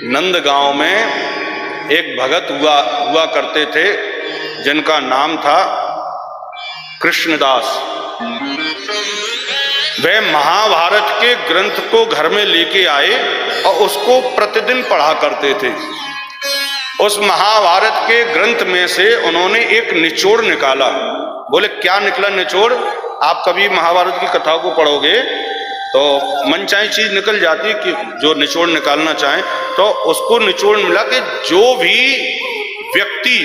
नंद गांव में एक भगत हुआ करते थे जिनका नाम था कृष्णदास। वे महाभारत के ग्रंथ को घर में लेके आए और उसको प्रतिदिन पढ़ा करते थे। उस महाभारत के ग्रंथ में से उन्होंने एक निचोड़ निकाला। बोले क्या निकला निचोड़? आप कभी महाभारत की कथाओं को पढ़ोगे तो मनचाही चीज निकल जाती कि जो निचोड़ निकालना चाहे, तो उसको निचोड़ मिला कि जो भी व्यक्ति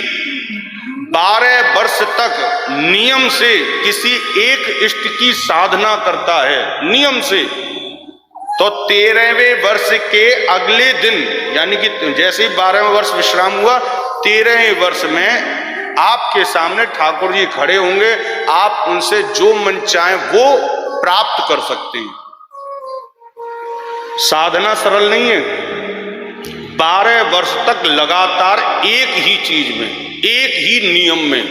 12 वर्ष तक नियम से किसी एक इष्ट की साधना करता है नियम से, तो 13वें वर्ष के अगले दिन, यानी कि जैसे ही 12वें वर्ष विश्राम हुआ, 13वें वर्ष में आपके सामने ठाकुर जी खड़े होंगे। आप उनसे जो मन चाहे वो प्राप्त कर सकते हैं। साधना सरल नहीं है। 12 वर्ष तक लगातार एक ही चीज में, एक ही नियम में,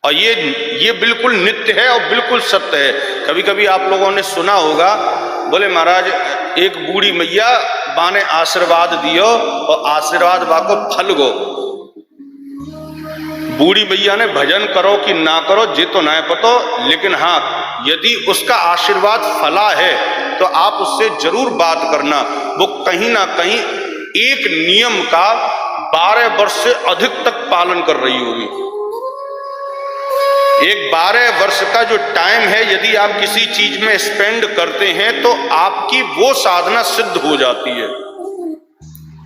और ये बिल्कुल नित्य है और बिल्कुल सत्य है। कभी कभी आप लोगों ने सुना होगा, बोले महाराज एक बूढ़ी मैया बाने आशीर्वाद दियो और आशीर्वाद बाको फल गो। बूढ़ी मैया ने भजन करो कि ना करो ये तो ना पतो, लेकिन हाँ यदि उसका आशीर्वाद फला है तो आप उससे जरूर बात करना। वो कहीं ना कहीं एक नियम का 12 वर्ष से अधिक तक पालन कर रही होगी। एक 12 वर्ष का जो टाइम है, यदि आप किसी चीज में स्पेंड करते हैं तो आपकी वो साधना सिद्ध हो जाती है,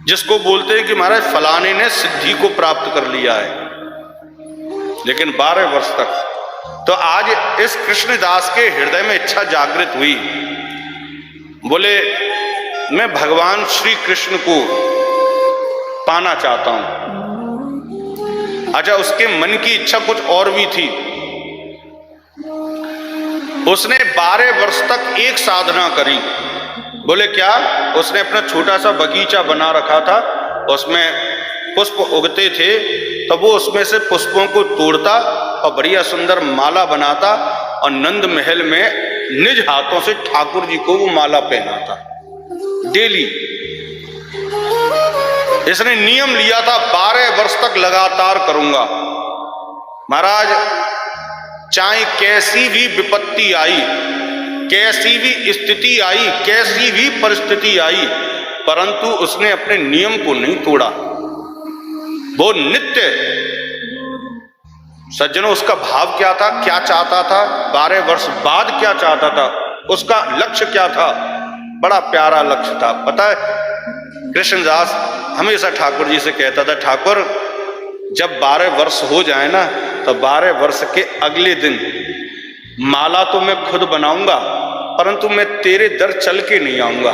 जिसको बोलते हैं कि महाराज फलाने ने सिद्धि को प्राप्त कर लिया है। लेकिन 12 वर्ष तक। तो आज इस कृष्णदास के हृदय में इच्छा जागृत हुई। बोले मैं भगवान श्री कृष्ण को पाना चाहता हूं। अच्छा, उसके मन की इच्छा कुछ और भी थी। उसने 12 वर्ष तक एक साधना करी। बोले क्या? उसने अपना छोटा सा बगीचा बना रखा था, उसमें पुष्प उगते थे, तब वो उसमें से पुष्पों को तोड़ता और बढ़िया सुंदर माला बनाता और नंद महल में निज हाथों से ठाकुर जी को वो माला पहनाता डेली। इसने नियम लिया था 12 वर्ष तक लगातार करूंगा। महाराज चाहे कैसी भी विपत्ति आई, कैसी भी स्थिति आई, कैसी भी परिस्थिति आई, परंतु उसने अपने नियम को नहीं तोड़ा। वो नित्य सज्जनों, उसका भाव क्या था, क्या चाहता था, 12 वर्ष बाद क्या चाहता था, उसका लक्ष्य क्या था? बड़ा प्यारा लक्ष्य था। पता है, कृष्णदास हमेशा ठाकुर जी से कहता था, ठाकुर जब 12 वर्ष हो जाए ना, तो 12 वर्ष के अगले दिन माला तो मैं खुद बनाऊंगा, परंतु मैं तेरे दर चल के नहीं आऊंगा,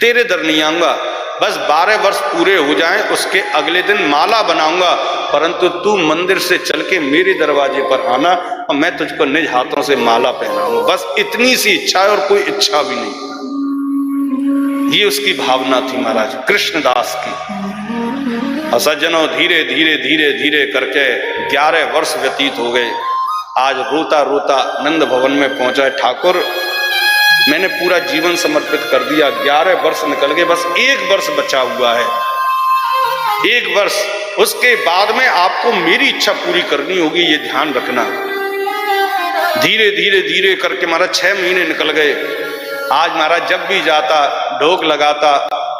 तेरे दर नहीं आऊंगा। बस 12 वर्ष पूरे हो जाएं, उसके अगले दिन माला बनाऊंगा, परंतु तू मंदिर से चल के मेरे दरवाजे पर आना और मैं तुझको निज हाथों से माला पहनाऊंगा। बस इतनी सी इच्छा है और कोई इच्छा भी नहीं। ये उसकी भावना थी महाराज कृष्णदास की। और सज्जनों, धीरे धीरे धीरे धीरे करके 11 वर्ष व्यतीत हो गए। आज रोता रोता नंद भवन में पहुंचा है, ठाकुर मैंने पूरा जीवन समर्पित कर दिया, 11 वर्ष निकल गए, बस 1 वर्ष बचा हुआ है, 1 वर्ष। उसके बाद में आपको मेरी इच्छा पूरी करनी होगी, ये ध्यान रखना। धीरे धीरे धीरे करके महाराज 6 महीने निकल गए। आज महाराज जब भी जाता ढोक लगाता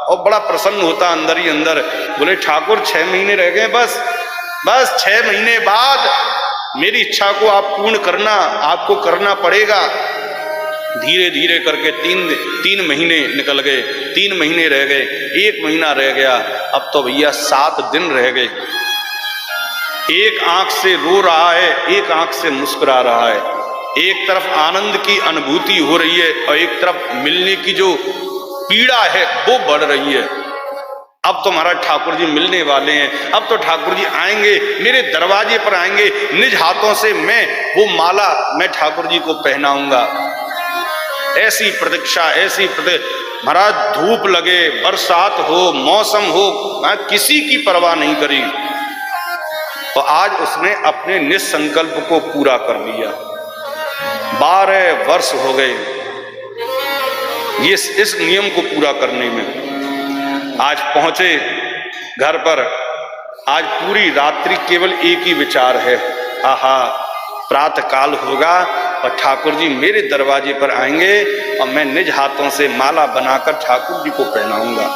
और बड़ा प्रसन्न होता अंदर ही अंदर। बोले ठाकुर 6 महीने रह गए, बस 6 महीने बाद मेरी इच्छा को आप पूर्ण करना, आपको करना पड़ेगा। धीरे धीरे करके 3 महीने निकल गए, 3 महीने रह गए, 1 महीना रह गया, अब तो भैया 7 दिन रह गए। एक आंख से रो रहा है, एक आंख से मुस्कुरा रहा है। एक तरफ आनंद की अनुभूति हो रही है और एक तरफ मिलने की जो पीड़ा है वो बढ़ रही है। अब तो महाराज ठाकुर जी मिलने वाले हैं, अब तो ठाकुर जी आएंगे, मेरे दरवाजे पर आएंगे, निज हाथों से मैं वो माला मैं ठाकुर जी को पहनाऊंगा। ऐसी प्रतीक्षा, ऐसी महाराज धूप लगे, बरसात हो, मौसम हो, किसी की परवाह नहीं करी। तो आज उसने अपने निसंकल्प को पूरा कर लिया। 12 वर्ष हो गए ये इस नियम को पूरा करने में। आज पहुंचे घर पर, आज पूरी रात्रि केवल एक ही विचार है, आहा प्रातः काल होगा और ठाकुर जी मेरे दरवाजे पर आएंगे और मैं निज हाथों से माला बनाकर ठाकुर जी को पहनाऊंगा।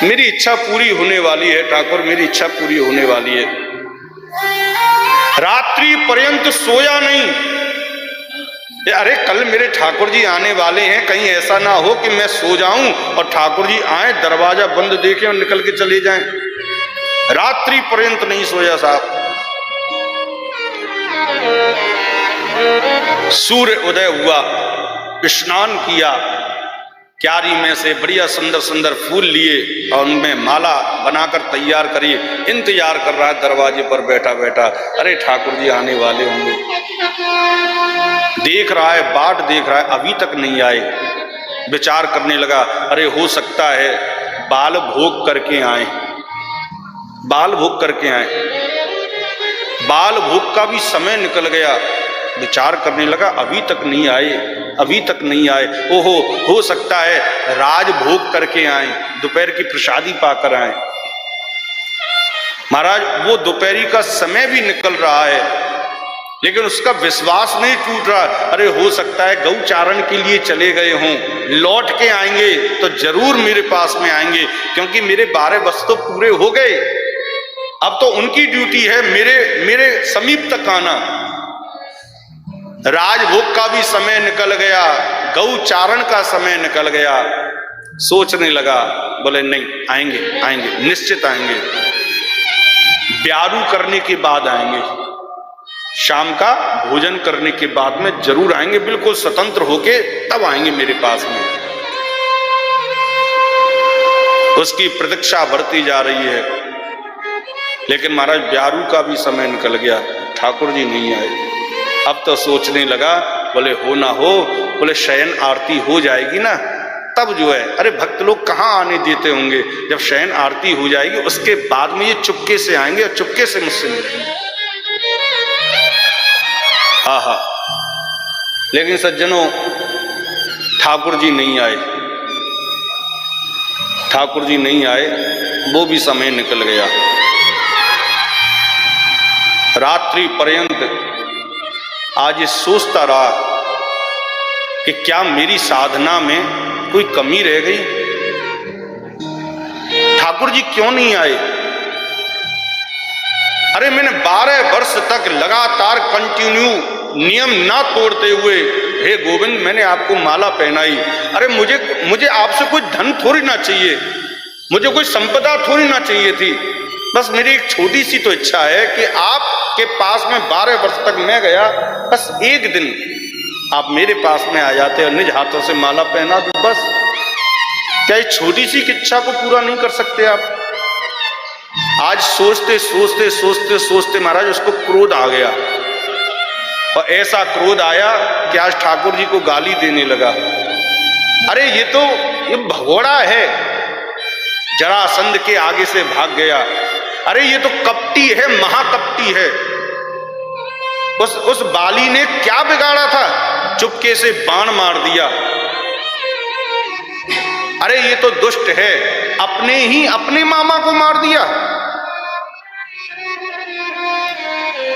मेरी इच्छा पूरी होने वाली है ठाकुर, मेरी इच्छा पूरी होने वाली है। रात्रि पर्यंत सोया नहीं। अरे कल मेरे ठाकुर जी आने वाले हैं, कहीं ऐसा ना हो कि मैं सो जाऊं और ठाकुर जी आए, दरवाजा बंद देखें और निकल के चले जाएं। रात्रि पर्यंत नहीं सोया साहब। सूर्य उदय हुआ, स्नान किया, क्यारी में से बढ़िया सुंदर सुंदर फूल लिए और उनमें माला बनाकर तैयार करी, इंतजार कर रहा है दरवाजे पर बैठा बैठा। अरे ठाकुर जी आने वाले होंगे, देख रहा है, बाट देख रहा है, अभी तक नहीं आए। विचार करने लगा, अरे हो सकता है बाल भोग करके आए, बाल भोग करके आए। बाल भोग का भी समय निकल गया। विचार करने लगा, अभी तक नहीं आए, अभी तक नहीं आए। ओहो, हो सकता है राज भोग करके आए, दोपहर की प्रसादी पाकर आए। महाराज वो दोपहरी का समय भी निकल रहा है, लेकिन उसका विश्वास नहीं टूट रहा। अरे हो सकता है गौचारण के लिए चले गए हों, लौट के आएंगे तो जरूर मेरे पास में आएंगे, क्योंकि मेरे 12 वर्ष तो पूरे हो गए। अब तो उनकी ड्यूटी है मेरे समीप तक आना। राजभोग का भी समय निकल गया, गौचारण का समय निकल गया। सोचने लगा, बोले नहीं आएंगे, आएंगे, निश्चित आएंगे। ब्यारू करने के बाद आएंगे, शाम का भोजन करने के बाद में जरूर आएंगे, बिल्कुल स्वतंत्र होके तब आएंगे मेरे पास में। उसकी प्रतीक्षा बढ़ती जा रही है, लेकिन महाराज ब्यारू का भी समय निकल गया, ठाकुर जी नहीं आए। अब तो सोचने लगा, बोले हो ना हो, बोले शयन आरती हो जाएगी ना तब जो है, अरे भक्त लोग कहाँ आने देते होंगे, जब शयन आरती हो जाएगी उसके बाद में ये चुपके से आएंगे और चुपके से मुझसे मिलेंगे। आहा, लेकिन सज्जनों ठाकुर जी नहीं आए, ठाकुर जी नहीं आए, वो भी समय निकल गया। रात्रि पर्यंत आज ये सोचता रहा कि क्या मेरी साधना में कोई कमी रह गई, ठाकुर जी क्यों नहीं आए। अरे मैंने 12 वर्ष तक लगातार कंटिन्यू नियम ना तोड़ते हुए, हे गोविंद मैंने आपको माला पहनाई। अरे मुझे आपसे कोई धन थोड़ी ना चाहिए, मुझे कोई संपदा थोड़ी ना चाहिए थी, बस मेरी एक छोटी सी तो इच्छा है कि आपके पास में 12 वर्ष तक मैं गया, बस एक दिन आप मेरे पास में आ जाते और निज हाथों से माला पहना दूं, बस। क्या इस छोटी सी इच्छा को पूरा नहीं कर सकते आप। आज सोचते सोचते सोचते सोचते महाराज उसको क्रोध आ गया, और ऐसा क्रोध आया कि आज ठाकुर जी को गाली देने लगा। अरे ये भगोड़ा है, जरासंध के आगे से भाग गया। अरे ये तो कपटी है, महाकपटी है। उस बाली ने क्या बिगाड़ा था, चुपके से बाण मार दिया। अरे ये तो दुष्ट है, अपने मामा को मार दिया।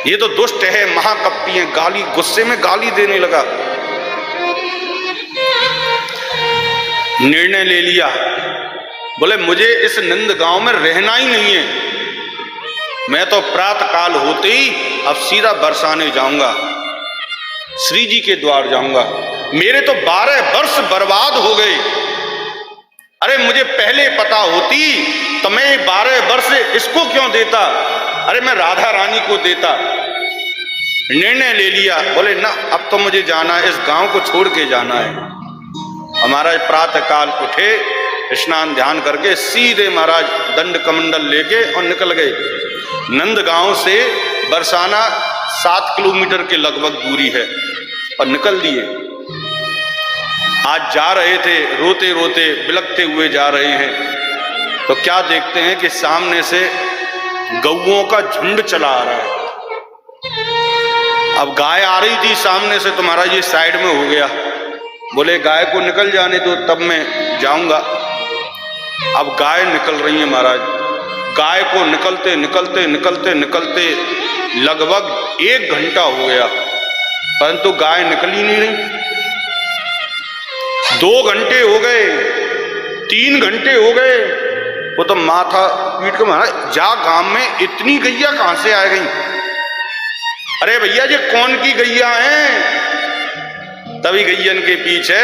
ये तो दुष्ट है, महाकपटी है। गाली, गुस्से में गाली देने लगा। निर्णय ले लिया, बोले मुझे इस नंद गांव में रहना ही नहीं है, मैं तो प्रातः काल होते ही अब सीधा बरसाने जाऊंगा, श्री जी के द्वार जाऊंगा। मेरे तो 12 वर्ष बर्बाद हो गए। अरे मुझे पहले पता होती तो मैं 12 वर्ष इसको क्यों देता, अरे मैं राधा रानी को देता। निर्णय ले लिया, बोले ना अब तो मुझे जाना है, इस गांव को छोड़ के जाना है। हमारा प्रातः काल उठे, स्नान ध्यान करके सीधे महाराज दंड कमंडल लेके और निकल गए। नंदगांव से बरसाना 7 किलोमीटर के लगभग दूरी है, और निकल दिए। आज जा रहे थे, रोते रोते बिलखते हुए जा रहे हैं, तो क्या देखते हैं कि सामने से गौओं का झुंड चला आ रहा है। अब गाय आ रही थी सामने से, तो महाराज ये साइड में हो गया। बोले गाय को निकल जाने दो, तब मैं जाऊंगा। अब गाय निकल रही है महाराज। गाय को निकलते निकलते निकलते निकलते लगभग 1 घंटा हो गया, परंतु गाय निकल ही नहीं रही। 2 घंटे हो गए, 3 घंटे हो गए। वो तो माथा पीट के महाराज जा गांव में इतनी गैया कहां से आ गई? अरे भैया ये कौन की गैया हैं? तभी गैयन के पीछे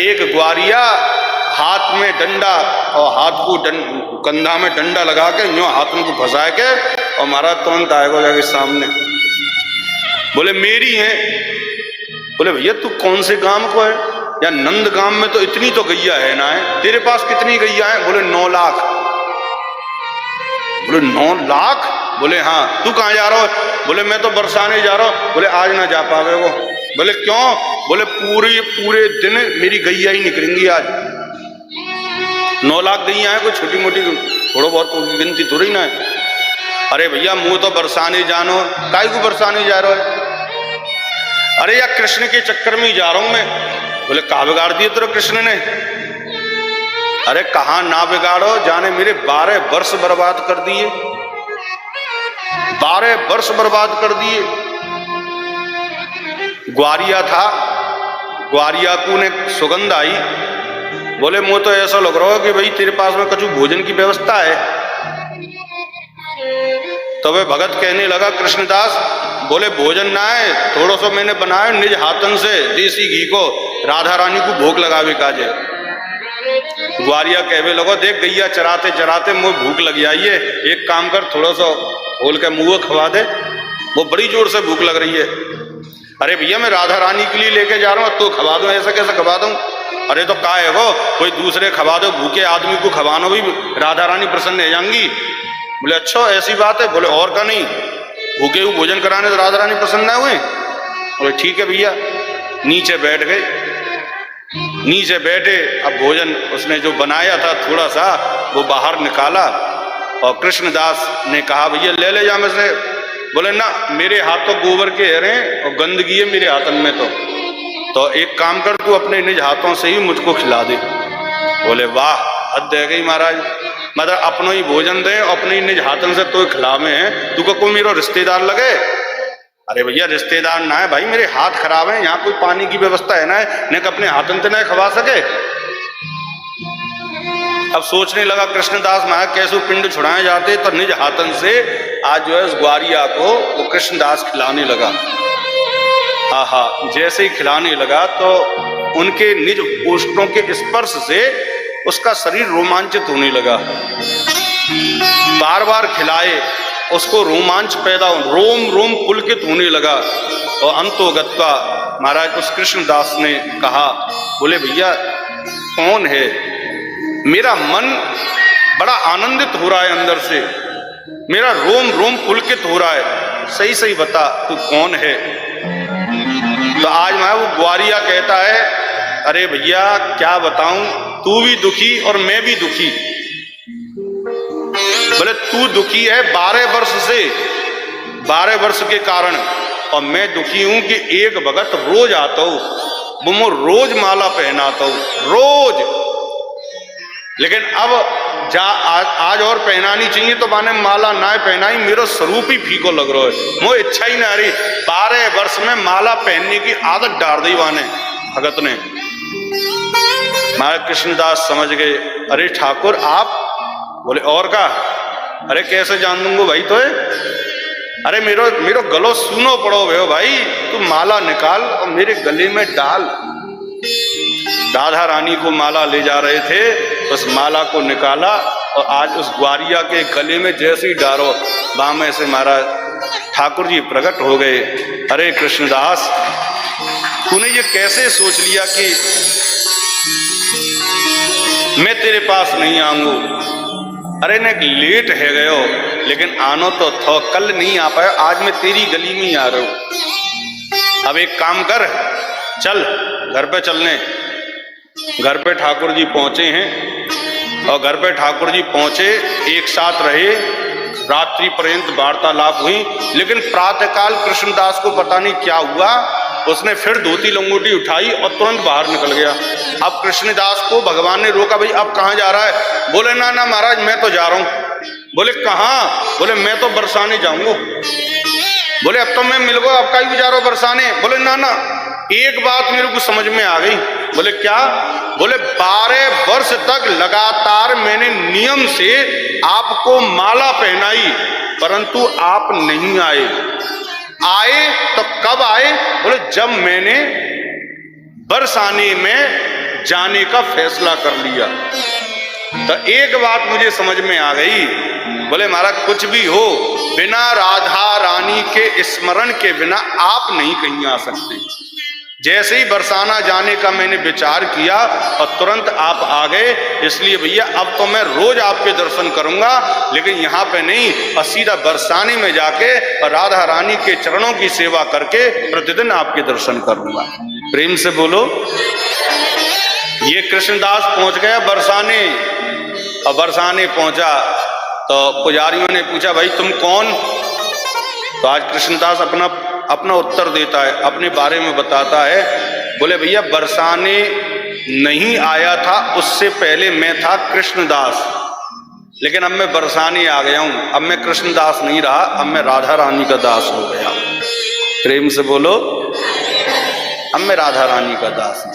एक ग्वारिया हाथ में डंडा और हाथ को कंधा में डंडा लगा के यूं हाथ में को फंसा के और महाराज तुरंत आएगा जाके सामने। बोले मेरी है। बोले भैया तू कौन से गांव को है? या नंद गांव में तो इतनी तो गैया है ना है, तेरे पास कितनी गैया है? बोले 9 लाख। बोले 9 लाख? बोले हाँ। तू कहाँ जा रहा हो? बोले मैं तो बरसाने जा रहा हूं। बोले आज ना जा पावे वो। बोले क्यों? बोले पूरे दिन मेरी गैया ही निकलेंगी आज। 9 लाख गैया है, कोई छोटी मोटी थोड़ा बहुत गिनती थोड़ी ना है। अरे भैया मुंह तो बरसाने जानो, काहे को बरसाने जा रहा है? अरे या कृष्ण के चक्कर में ही जा रहा हूं मैं। बोले कहाँ बिगाड़ दिए तेरे कृष्ण ने? अरे कहाँ ना बिगाड़ो, जाने मेरे 12 वर्ष बर्बाद कर दिए, 12 वर्ष बर्बाद कर दिए। ग्वारिया था, ग्वारिया को ने सुगंध आई। बोले मुझे तो ऐसा लग रहा है कि भाई तेरे पास में कुछ भोजन की व्यवस्था है। तो वे भगत कहने लगा कृष्णदास, बोले भोजन ना है, थोड़ा सा मैंने बनाया निज हाथन से देसी घी को राधा रानी को भोग लगावे काजे। ग्वारिया कहवे लगो देख गैया चराते चराते मुझे भूख लग जाई है, एक काम कर थोड़ा सा खोल के मुंह खवा दे, वो बड़ी जोर से भूख लग रही है। अरे भैया मैं राधा रानी के लिए लेके जा रहा हूँ, तो खवा दो, ऐसा कैसे खवा दूं? अरे तो का है वो, कोई दूसरे खवा दो, भूखे आदमी को खवानो भी राधा रानी प्रसन्न हो जाएंगी। बोले अच्छा ऐसी बात है? बोले और का नहीं, भूखे को भोजन कराने तो राधा रानी प्रसन्न ना हुए। बोले ठीक है भैया। नीचे बैठ गए, नीचे बैठे। अब भोजन उसने जो बनाया था थोड़ा सा वो बाहर निकाला और कृष्णदास ने कहा भैया ले ले जा में से। बोले ना मेरे हाथ तो गोबर के हैं और गंदगी है मेरे हाथन में, तो एक काम कर तू अपने निज हाथों से ही मुझको खिला दे। बोले वाह हद दे गई महाराज, मतलब अपनो ही भोजन दे अपने ही निज हाथन से तो खिलावे हैं, तू को कोई मेरा रिश्तेदार लगे? अरे भैया रिश्तेदार ना है भाई, मेरे हाथ खराब है, यहाँ कोई पानी की व्यवस्था है ना, न अपने हाथन से न खवा सके। अब सोचने लगा कृष्णदास महाराज कैसे पिंड छुड़ाए जाते, तो निज हाथन से आज जो है उस ग्वारिया को वो कृष्णदास खिलाने लगा। आहा जैसे ही खिलाने लगा तो उनके निज ओष्ठों के स्पर्श से उसका शरीर रोमांचित होने लगा। बार बार खिलाए, उसको रोमांच पैदा, रोम रोम पुलकित होने लगा। और अंतोगत्वा महाराज उस कृष्णदास ने कहा, बोले भैया कौन है? मेरा मन बड़ा आनंदित हो रहा है अंदर से, मेरा रोम रोम पुलकित हो रहा है, सही सही बता तू कौन है? तो आज मैं वो ग्वारिया कहता है, अरे भैया क्या बताऊं, तू भी दुखी और मैं भी दुखी। बोले तू दुखी है 12 वर्ष से, 12 वर्ष के कारण, और मैं दुखी हूं कि एक भगत रोज आता हूं, वो रोज माला पहनाता हूं, रोज। लेकिन अब आज और पहनानी चाहिए तो माने माला ना पहनाई, मेरा स्वरूप ही फीको लग रहा है, मुझे इच्छा ही ना रही। 12 वर्ष में माला पहनने की आदत डाल दी वाने भगत ने। महाराज कृष्णदास समझ गए, अरे ठाकुर आप? बोले और का? अरे कैसे जान दूंगा भाई तो है? अरे मेरो गलो सुनो पड़ो भैया भाई, तू माला निकाल और मेरे गले में डाल। राधा रानी को माला ले जा रहे थे, उस माला को निकाला और आज उस ग्वारिया के गले में जैसे ही डालो, बामे से महाराज ठाकुर जी प्रकट हो गए। अरे कृष्णदास तूने ये कैसे सोच लिया कि मैं तेरे पास नहीं आऊंगा? अरे न लेट है गयो, लेकिन आनो तो थो, कल नहीं आ पाया, आज मैं तेरी गली में ही आ रहा हूं। अब एक काम कर, चल घर पे चलने। घर पे ठाकुर जी पहुंचे हैं और घर पे ठाकुर जी पहुंचे, एक साथ रहे, रात्रि पर्यंत वार्तालाप हुई। लेकिन प्रातःकाल कृष्णदास को पता नहीं क्या हुआ, उसने फिर धोती लंगोटी उठाई और तुरंत बाहर निकल गया। अब कृष्णदास को भगवान ने रोका, भाई अब कहाँ जा रहा है? बोले ना ना महाराज मैं तो जा रहा हूं। बोले कहाँ? बोले मैं तो बरसाने जाऊंगा। बोले अब तो मैं मिल गो, अब कहीं भी जा रहा हूं बरसाने? बोले ना ना एक बात मेरे को समझ में आ गई। बोले क्या? बोले 12 वर्ष तक लगातार मैंने नियम से आपको माला पहनाई, परंतु आप नहीं आए। आए तो कब आए? बोले जब मैंने बरसाने में जाने का फैसला कर लिया। तो एक बात मुझे समझ में आ गई। बोले महाराज कुछ भी हो, बिना राधा रानी के स्मरण के बिना आप नहीं कहीं आ सकते। जैसे ही बरसाना जाने का मैंने विचार किया और तुरंत आप आ गए, इसलिए भैया अब तो मैं रोज आपके दर्शन करूंगा, लेकिन यहाँ पे नहीं, और सीधा बरसाने में जाके और राधा रानी के चरणों की सेवा करके प्रतिदिन आपके दर्शन करूंगा। प्रेम से बोलो। ये कृष्णदास पहुंच गया बरसाने, और बरसाने पहुंचा तो पुजारियों ने पूछा भाई तुम कौन? तो आज कृष्णदास अपना उत्तर देता है, अपने बारे में बताता है। बोले भैया बरसाने नहीं आया था, उससे पहले मैं था कृष्णदास, लेकिन अब मैं बरसाने आ गया हूं। अब मैं कृष्णदास नहीं रहा, अब मैं राधा रानी का दास हो गया। प्रेम से बोलो, अब मैं राधा रानी का दास हूं।